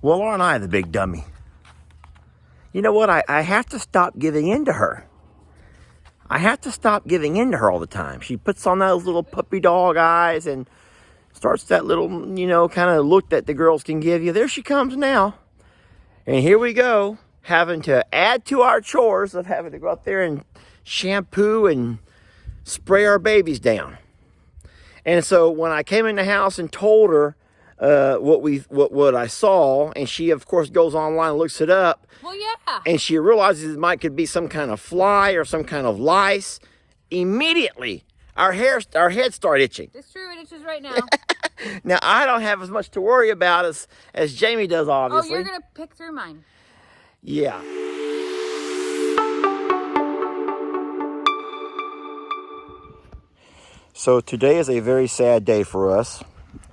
Well, aren't I the big dummy? You know what? I have to stop giving in to her. I have to stop giving in to her all the time. She puts on those little puppy dog eyes and starts that little, you know, kind of look that the girls can give you. There she comes now. And here we go, having to add to our chores of having to go out there and shampoo and spray our babies down. And so when I came in the house and told her what I saw, and she of course goes online and looks it up. Well, yeah. And she realizes it could be some kind of fly or some kind of lice. Immediately, our heads start itching. It's true, it itches right now. Now I don't have as much to worry about as Jamie does, obviously. Oh, you're gonna pick through mine. Yeah. So today is a very sad day for us,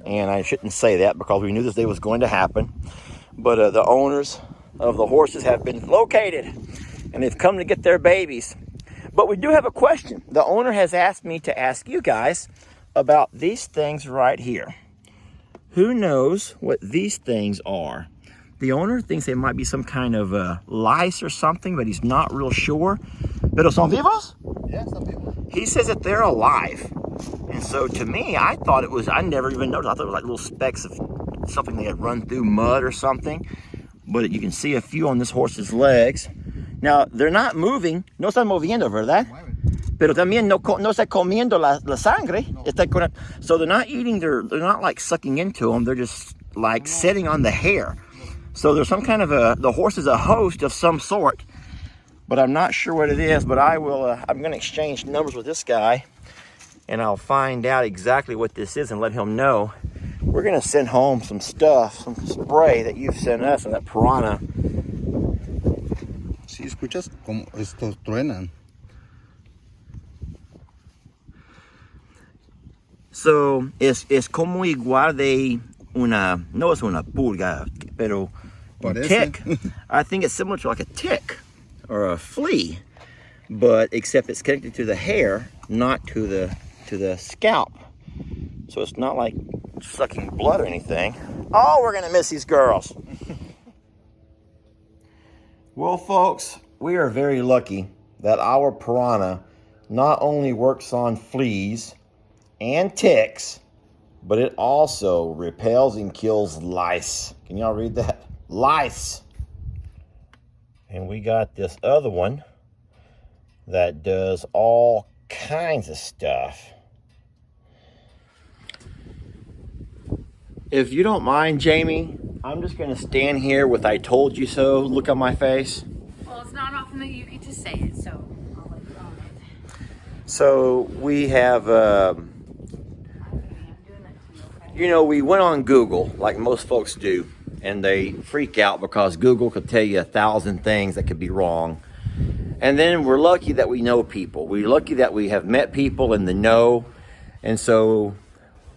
and I shouldn't say that because we knew this day was going to happen. But the owners of the horses have been located, and they've come to get their babies. But we do have a question. The owner has asked me to ask you guys about these things right here. Who knows what these things are? The owner thinks they might be some kind of lice or something, but he's not real sure. Pero son vivos? Yeah, son vivos. He says that they're alive. And so to me, I thought it was, I never even noticed. I thought it was like little specks of something they had run through mud or something. But you can see a few on this horse's legs. Now, they're not moving. No están moviendo, ¿verdad? Pero también no está comiendo la sangre. No. So they're not eating, they're not like sucking into them. They're just like sitting on the hair. So there's some kind of the horse is a host of some sort. But I'm not sure what it is. But I'm going to exchange numbers with this guy. And I'll find out exactly what this is and let him know. We're going to send home some stuff, some spray that you've sent us and that Piranha. Si escuchas como estos truenan. So, es como igual de una, no es una pulga, pero un tick. I think it's similar to like a tick or a flea, but except it's connected to the hair, not to the scalp. So it's not like sucking blood or anything. Oh, we're gonna miss these girls. Well, folks, we are very lucky that our Piranha not only works on fleas and ticks, but it also repels and kills lice. Can y'all read that? Lice. And we got this other one that does all kinds of stuff. If you don't mind, Jamie, I'm just going to stand here with "I told you so" look on my face. Well, it's not often that you get to say it, so I'll let you on it. So we have, you know, we went on Google like most folks do, and they freak out because Google could tell you 1,000 things that could be wrong. And then we're lucky that we know people. We're lucky that we have met people in the know. And so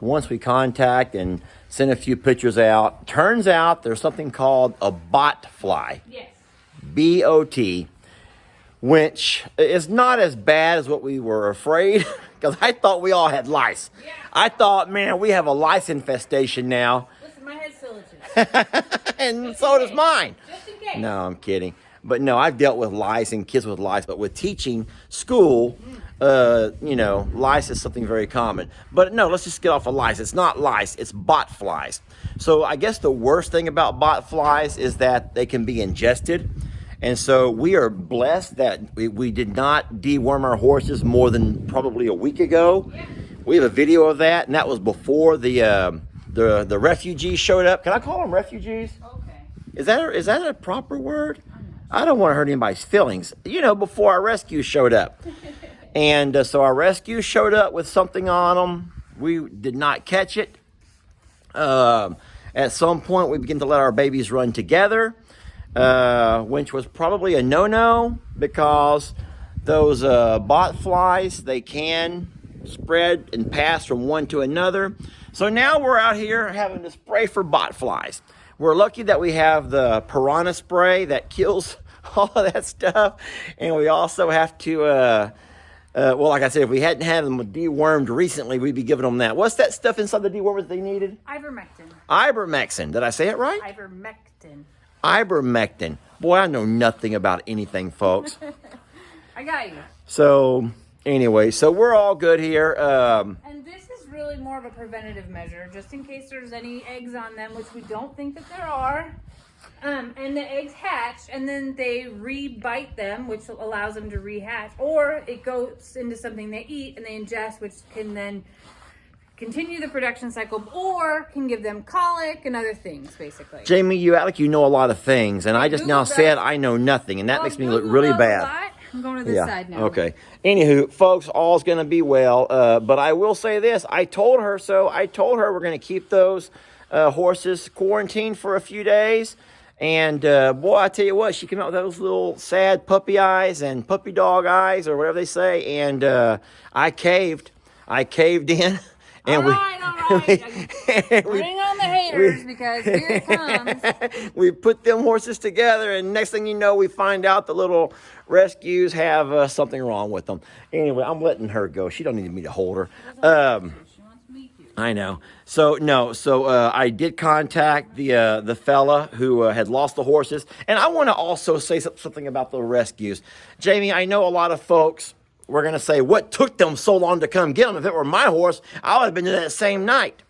once we contact and send a few pictures out, turns out there's something called a bot fly. Yes. B-O-T, which is not as bad as what we were afraid, because I thought we all had lice. Yeah. I thought, man, we have a lice infestation now. Listen, my head's still itching. And so does mine. Just in case. No, I'm kidding. But no, I've dealt with lice and kids with lice, but with teaching school, you know, lice is something very common. But no, let's just get off of lice. It's not lice, it's bot flies. So I guess the worst thing about bot flies is that they can be ingested. And so we are blessed that we did not deworm our horses more than probably a week ago. Yeah. We have a video of that, and that was before the refugees showed up. Can I call them refugees? Okay. Is that a proper word? I don't want to hurt anybody's feelings. You know, before our rescue showed up. And so our rescue showed up with something on them. We did not catch it. At some point, we began to let our babies run together, which was probably a no-no because those bot flies, they can spread and pass from one to another. So now we're out here having to spray for bot flies. We're lucky that we have the Piranha spray that kills all of that stuff. And we also have to Well, like I said, if we hadn't had them dewormed recently, we'd be giving them that. What's that stuff inside the dewormer that they needed? Ivermectin. Ivermectin. Did I say it right? Ivermectin. Ivermectin. Boy, I know nothing about anything, folks. I got you. So, anyway, so we're all good here. And this is really more of a preventative measure, just in case there's any eggs on them, which we don't think that there are. And the eggs hatch, and then they re-bite them, which allows them to rehatch, or it goes into something they eat and they ingest, which can then continue the production cycle, or can give them colic and other things, basically. Jamie, you act like you know a lot of things, and I just now Googled said that. I know nothing, and that makes me look Google really knows a bad. lot. I'm going to this side now. Okay. Anywho, folks, all's going to be well. But I will say this. I told her so. I told her we're going to keep those horses quarantined for a few days. And, boy, I tell you what, she came out with those little sad puppy eyes and puppy dog eyes or whatever they say. And I caved. I caved in. And all right. Bring on the haters because here it comes. We put them horses together, and next thing you know, we find out the little rescues have something wrong with them. Anyway, I'm letting her go. She don't need me to hold her. She wants me to. I know. So I did contact the fella who had lost the horses, and I want to also say something about the rescues. Jamie, I know a lot of folks were going to say, what took them so long to come get them? If it were my horse, I would have been there that same night.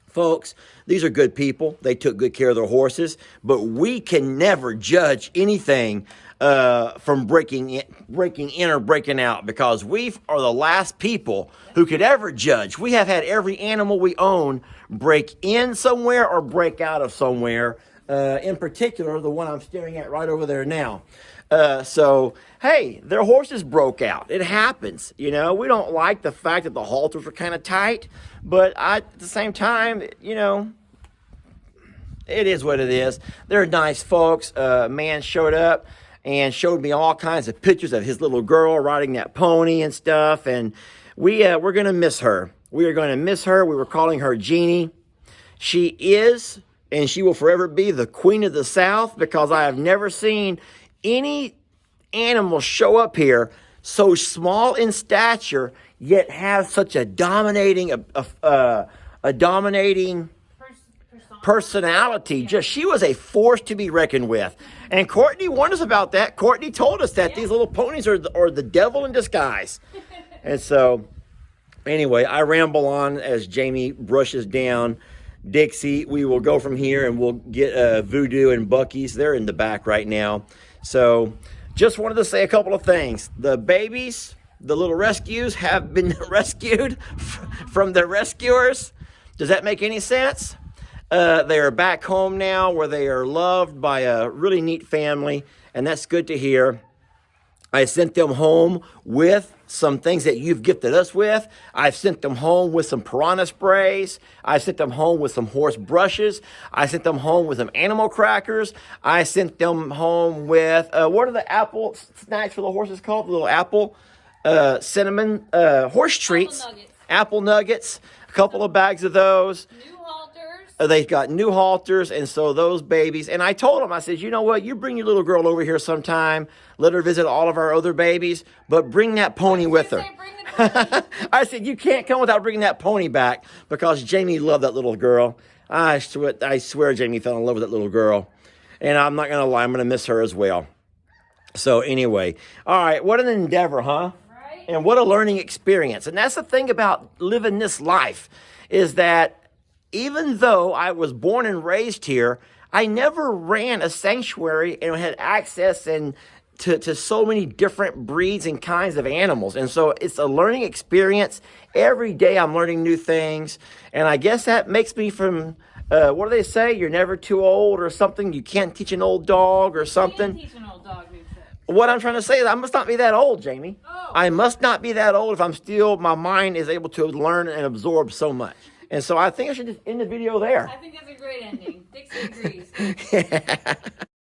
Folks, these are good people. They took good care of their horses, but we can never judge anything from breaking in or breaking out, because we are the last people who could ever judge. We have had every animal we own break in somewhere or break out of somewhere, in particular, the one I'm staring at right over there now. So, hey, their horses broke out. It happens. You know, we don't like the fact that the halters were kind of tight, but at the same time, you know, it is what it is. They're nice folks. Man showed up and showed me all kinds of pictures of his little girl riding that pony and stuff, and we're going to miss her. We are going to miss her. We were calling her Jeannie. She is, and she will forever be, the queen of the South, because I have never seen any animal show up here so small in stature yet have such a dominating personality. Just, she was a force to be reckoned with. And Courtney warned us about that. Courtney told us that these little ponies are the devil in disguise. And so, anyway, I ramble on as Jamie brushes down Dixie. We will go from here and we'll get Voodoo and Bucky's. They're in the back right now. So, just wanted to say a couple of things. The babies, the little rescues, have been rescued from their rescuers. Does that make any sense? They are back home now where they are loved by a really neat family, and that's good to hear. I sent them home with some things that you've gifted us with. I've sent them home with some Piranha sprays. I sent them home with some horse brushes. I sent them home with some animal crackers. I sent them home with, what are the apple snacks for the horses called? The little apple, cinnamon, horse treats. Apple nuggets. A couple of bags of those. New halters. They got new halters, and so those babies. And I told them, I said, you know what? You bring your little girl over here sometime. Let her visit all of our other babies, but bring that pony with her. I said, you can't come without bringing that pony back, because Jamie loved that little girl. I swear Jamie fell in love with that little girl. And I'm not going to lie, I'm going to miss her as well. So anyway, all right, what an endeavor, huh? Right. And what a learning experience. And that's the thing about living this life, is that even though I was born and raised here, I never ran a sanctuary and had access to so many different breeds and kinds of animals. And so it's a learning experience. Every day I'm learning new things. And I guess that makes me from, what do they say? You're never too old or something. You can't teach an old dog or something. You can't teach an old dog new tricks. What I'm trying to say is I must not be that old, Jamie. Oh. I must not be that old if my mind is able to learn and absorb so much. And so I think I should just end the video there. I think that's a great ending. Dixie agrees. Yeah.